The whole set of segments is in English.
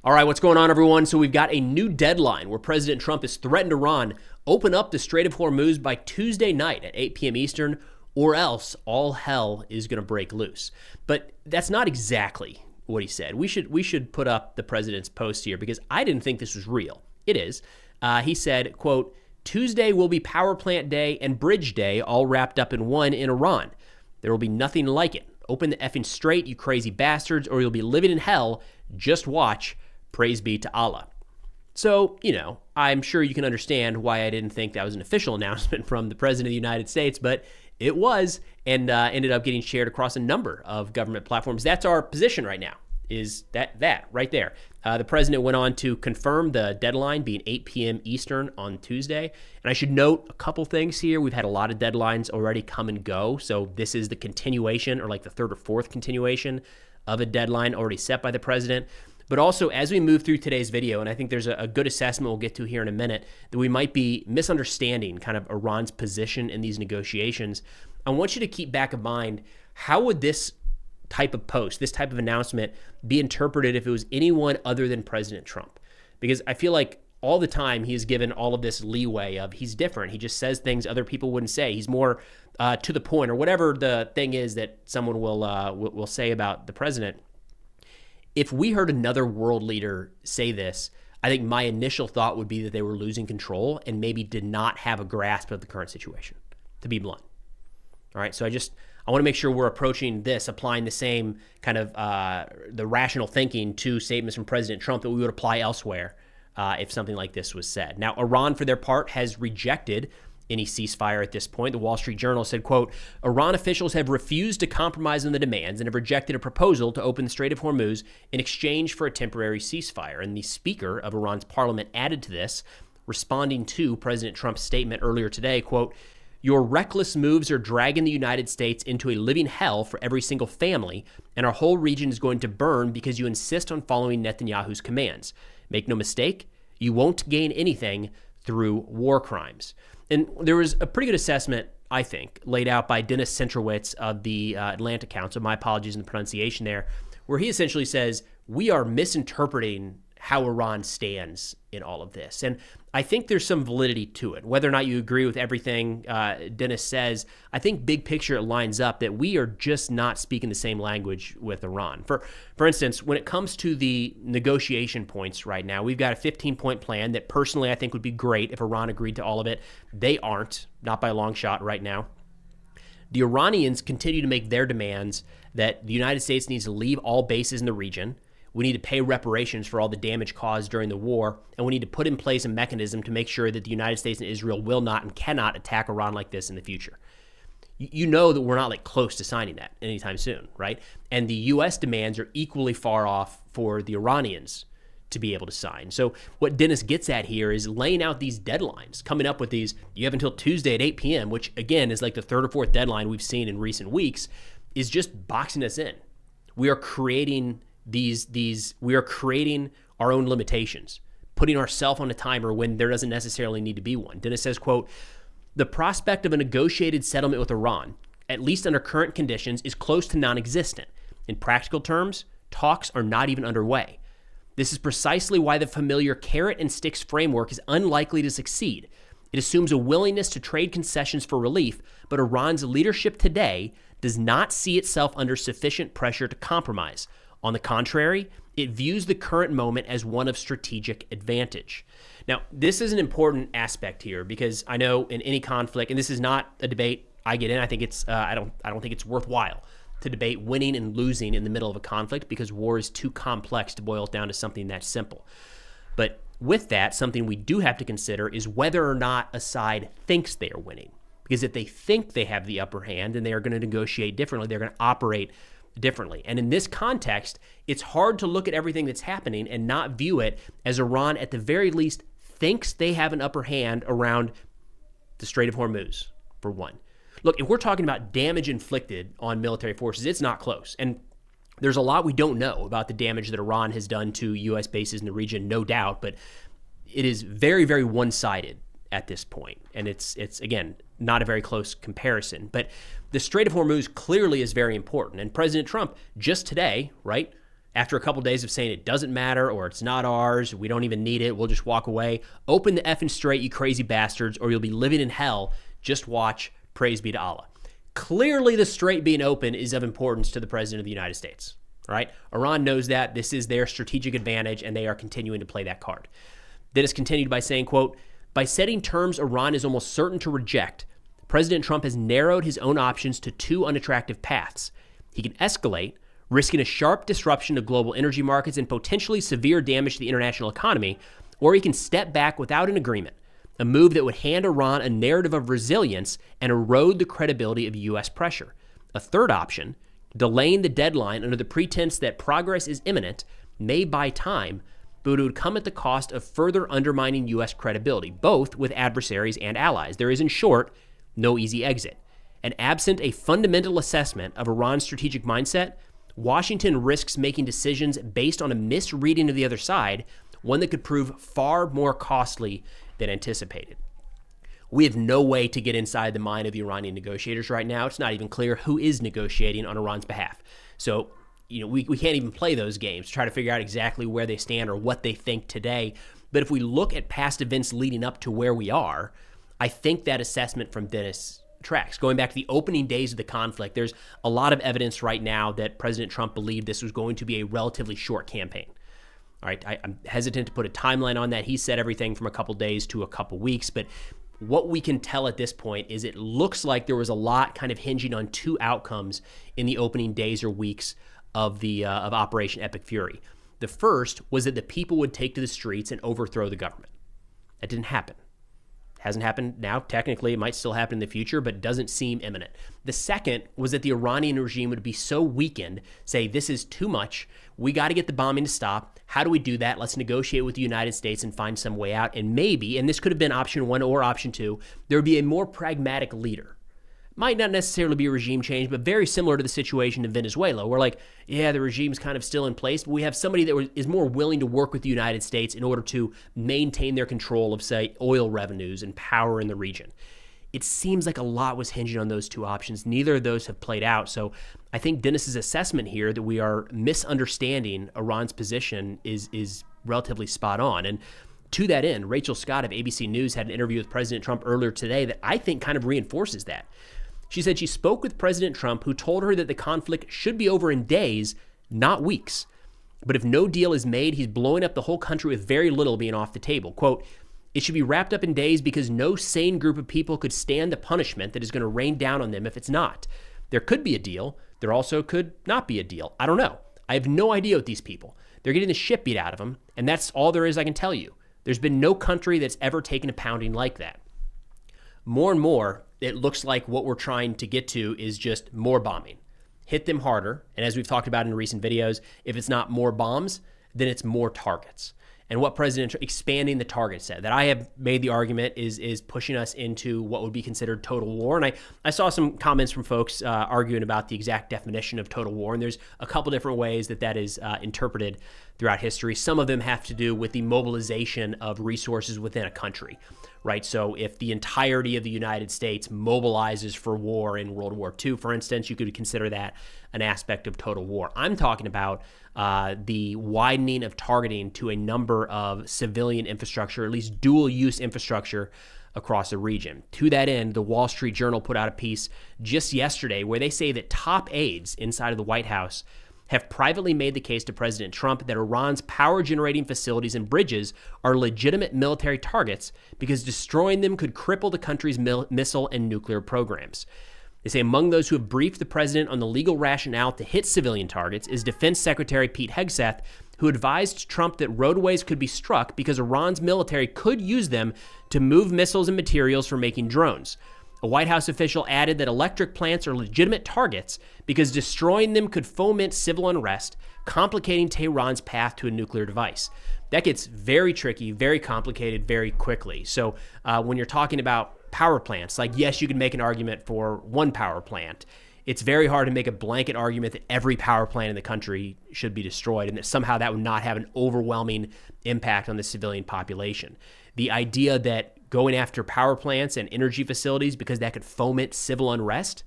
All right, what's going on, everyone? So we've got a new deadline where President Trump has threatened Iran open up the Strait of Hormuz by Tuesday night at 8 p.m. Eastern, or else all hell is going to break loose. But that's not exactly what he said. We should put up the president's post here because I didn't think this was real. It is. He said, quote, Tuesday will be power plant day and bridge day all wrapped up in one in Iran. There will be nothing like it. Open the effing strait, you crazy bastards, or you'll be living in hell. Just watch. Praise be to Allah. So, I'm sure you can understand why I didn't think that was an official announcement from the President of the United States, but it was, and ended up getting shared across a number of government platforms. That's our position right now, is that right there. The President went on to confirm the deadline being 8 p.m. Eastern on Tuesday. And I should note a couple things here. We've had a lot of deadlines already come and go. So this is the continuation, or like the third or fourth continuation of a deadline already set by the President. But also, as we move through today's video, and I think there's a good assessment we'll get to here in a minute, that we might be misunderstanding kind of Iran's position in these negotiations, I want you to keep back in mind, how would this type of post, this type of announcement, be interpreted if it was anyone other than President Trump? Because I feel like all the time he's given all of this leeway of he's different. He just says things other people wouldn't say. He's more to the point, or whatever the thing is that someone will say about the president. If we heard another world leader say this, I think my initial thought would be that they were losing control and maybe did not have a grasp of the current situation, to be blunt. All right, so I want to make sure we're approaching this, applying the same kind of the rational thinking to statements from President Trump that we would apply elsewhere if something like this was said. Now, Iran, for their part, has rejected any ceasefire at this point. The Wall Street Journal said, quote, Iran officials have refused to compromise on the demands and have rejected a proposal to open the Strait of Hormuz in exchange for a temporary ceasefire. And the Speaker of Iran's parliament added to this, responding to President Trump's statement earlier today, quote, your reckless moves are dragging the United States into a living hell for every single family, and our whole region is going to burn because you insist on following Netanyahu's commands. Make no mistake, you won't gain anything through war crimes. And there was a pretty good assessment, I think, laid out by Dennis Centrowitz of the Atlanta Council, my apologies in the pronunciation there, where he essentially says, we are misinterpreting how Iran stands in all of this. And I think there's some validity to it. Whether or not you agree with everything Dennis says, I think big picture it lines up that we are just not speaking the same language with Iran. For instance, when it comes to the negotiation points right now, we've got a 15-point plan that personally I think would be great if Iran agreed to all of it. They aren't, not by a long shot right now. The Iranians continue to make their demands that the United States needs to leave all bases in the region. We need to pay reparations for all the damage caused during the war, and we need to put in place a mechanism to make sure that the United States and Israel will not and cannot attack Iran like this in the future. You know that we're not like close to signing that anytime soon, right? And the U.S. demands are equally far off for the Iranians to be able to sign. So what Dennis gets at here is laying out these deadlines, coming up with these, you have until Tuesday at 8 p.m., which again is like the third or fourth deadline we've seen in recent weeks, is just boxing us in. We are creating we are creating our own limitations, putting ourselves on a timer when there doesn't necessarily need to be one. Dennis says, quote, the prospect of a negotiated settlement with Iran, at least under current conditions, is close to non-existent. In practical terms, talks are not even underway. This is precisely why the familiar carrot and sticks framework is unlikely to succeed. It assumes a willingness to trade concessions for relief, but Iran's leadership today does not see itself under sufficient pressure to compromise. On the contrary, it views the current moment as one of strategic advantage. Now, this is an important aspect here because I know in any conflict, and this is not a debate I get in, I think it's I don't think it's worthwhile to debate winning and losing in the middle of a conflict because war is too complex to boil it down to something that simple. But with that, something we do have to consider is whether or not a side thinks they are winning. Because if they think they have the upper hand, then they are going to negotiate differently. They're going to operate differently. And in this context, it's hard to look at everything that's happening and not view it as Iran, at the very least, thinks they have an upper hand around the Strait of Hormuz, for one. Look, if we're talking about damage inflicted on military forces, it's not close. And there's a lot we don't know about the damage that Iran has done to U.S. bases in the region, no doubt, but it is very, very one-sided at this point. And it's again, not a very close comparison. But the Strait of Hormuz clearly is very important. And President Trump just today, right, After a couple days of saying it doesn't matter or it's not ours, we don't even need it, we'll just walk away. Open the effing strait, you crazy bastards, or you'll be living in hell. Just watch. Praise be to Allah. Clearly, the strait being open is of importance to the President of the United States. Right? Iran knows that. This is their strategic advantage, and they are continuing to play that card. Dennis continued by saying, quote, by setting terms Iran is almost certain to reject, President Trump has narrowed his own options to two unattractive paths. He can escalate, risking a sharp disruption of global energy markets and potentially severe damage to the international economy, or he can step back without an agreement, a move that would hand Iran a narrative of resilience and erode the credibility of U.S. pressure. A third option, delaying the deadline under the pretense that progress is imminent, may buy time, but it would come at the cost of further undermining U.S. credibility, both with adversaries and allies. There is, in short, no easy exit. And absent a fundamental assessment of Iran's strategic mindset, Washington risks making decisions based on a misreading of the other side, one that could prove far more costly than anticipated. We have no way to get inside the mind of the Iranian negotiators right now. It's not even clear who is negotiating on Iran's behalf. So, we can't even play those games to try to figure out exactly where they stand or what they think today. But if we look at past events leading up to where we are, I think that assessment from Dennis tracks. Going back to the opening days of the conflict, there's a lot of evidence right now that President Trump believed this was going to be a relatively short campaign. All right, I'm hesitant to put a timeline on that. He said everything from a couple days to a couple weeks, but what we can tell at this point is it looks like there was a lot kind of hinging on two outcomes in the opening days or weeks of Operation Epic Fury. The first was that the people would take to the streets and overthrow the government. That didn't happen. It hasn't happened now. Technically, it might still happen in the future, but it doesn't seem imminent. The second was that the Iranian regime would be so weakened, say, this is too much. We got to get the bombing to stop. How do we do that? Let's negotiate with the United States and find some way out. And maybe, and this could have been option one or option two, there would be a more pragmatic leader. Might not necessarily be a regime change, but very similar to the situation in Venezuela, where the regime's kind of still in place, but we have somebody that is more willing to work with the United States in order to maintain their control of, say, oil revenues and power in the region. It seems like a lot was hinging on those two options. Neither of those have played out. So I think Dennis's assessment here that we are misunderstanding Iran's position is relatively spot on. And to that end, Rachel Scott of ABC News had an interview with President Trump earlier today that I think kind of reinforces that. She said she spoke with President Trump, who told her that the conflict should be over in days, not weeks. But if no deal is made, he's blowing up the whole country with very little being off the table. Quote, it should be wrapped up in days because no sane group of people could stand the punishment that is going to rain down on them if it's not. There could be a deal. There also could not be a deal. I don't know. I have no idea with these people. They're getting the shit beat out of them, and that's all there is I can tell you. There's been no country that's ever taken a pounding like that. More and more, it looks like what we're trying to get to is just more bombing. Hit them harder. And as we've talked about in recent videos, if it's not more bombs, then it's more targets. And what President Trump, expanding the target set, that I have made the argument is pushing us into what would be considered total war. And I saw some comments from folks arguing about the exact definition of total war. And there's a couple different ways that is interpreted throughout history. Some of them have to do with the mobilization of resources within a country, right? So if the entirety of the United States mobilizes for war in World War II, for instance, you could consider that an aspect of total war. I'm talking about the widening of targeting to a number of civilian infrastructure, at least dual-use infrastructure across the region. To that end, the Wall Street Journal put out a piece just yesterday where they say that top aides inside of the White House have privately made the case to President Trump that Iran's power-generating facilities and bridges are legitimate military targets because destroying them could cripple the country's missile and nuclear programs. They say among those who have briefed the president on the legal rationale to hit civilian targets is Defense Secretary Pete Hegseth, who advised Trump that roadways could be struck because Iran's military could use them to move missiles and materials for making drones. A White House official added that electric plants are legitimate targets because destroying them could foment civil unrest, complicating Tehran's path to a nuclear device. That gets very tricky, very complicated, very quickly. So when you're talking about power plants, yes, you can make an argument for one power plant. It's very hard to make a blanket argument that every power plant in the country should be destroyed and that somehow that would not have an overwhelming impact on the civilian population. The idea that going after power plants and energy facilities because that could foment civil unrest,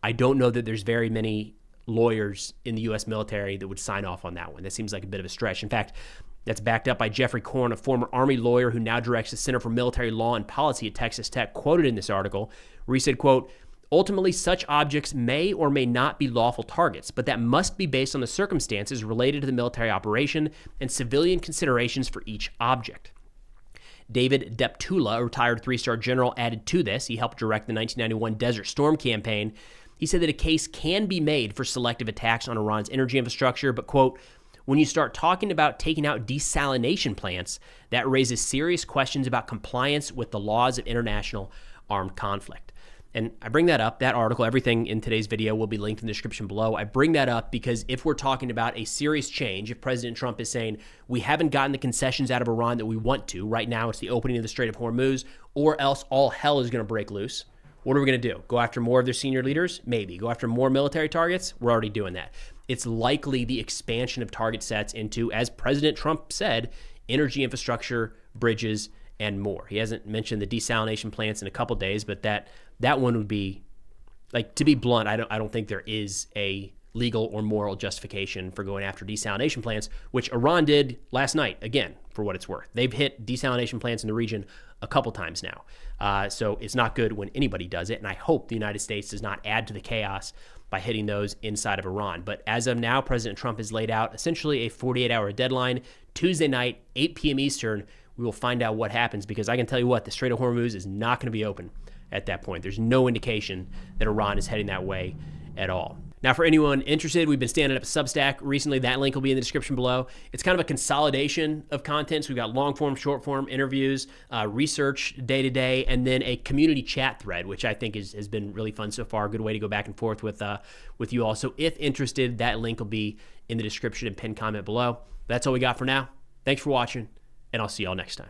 I don't know that there's very many lawyers in the U.S. military that would sign off on that one. That seems like a bit of a stretch. In fact, that's backed up by Jeffrey Korn, a former Army lawyer who now directs the Center for Military Law and Policy at Texas Tech, quoted in this article, where he said, quote, ultimately, such objects may or may not be lawful targets, but that must be based on the circumstances related to the military operation and civilian considerations for each object. David Deptula, a retired three-star general, added to this. He helped direct the 1991 Desert Storm campaign. He said that a case can be made for selective attacks on Iran's energy infrastructure, but, quote, when you start talking about taking out desalination plants, that raises serious questions about compliance with the laws of international armed conflict. And I bring that up, that article, everything in today's video will be linked in the description below. I bring that up because if we're talking about a serious change, if President Trump is saying we haven't gotten the concessions out of Iran that we want to, right now it's the opening of the Strait of Hormuz, or else all hell is going to break loose. What are we going to do? Go after more of their senior leaders? Maybe. Go after more military targets? We're already doing that. It's likely the expansion of target sets into, as President Trump said, energy infrastructure, bridges, and more. He hasn't mentioned the desalination plants in a couple days, but that one would be, like, to be blunt, I don't think there is a legal or moral justification for going after desalination plants, which Iran did last night, again, for what it's worth. They've hit desalination plants in the region a couple times now. So it's not good when anybody does it, and I hope the United States does not add to the chaos by hitting those inside of Iran. But as of now, President Trump has laid out essentially a 48-hour deadline. Tuesday night, 8 p.m. Eastern, we will find out what happens, because I can tell you what, the Strait of Hormuz is not going to be open at that point. There's no indication that Iran is heading that way at all. Now, for anyone interested, we've been standing up a Substack recently. That link will be in the description below. It's kind of a consolidation of content. So we've got long form, short form interviews, research day to day, and then a community chat thread, which I think has been really fun so far. A good way to go back and forth with you all. So if interested, that link will be in the description and pinned comment below. That's all we got for now. Thanks for watching, and I'll see y'all next time.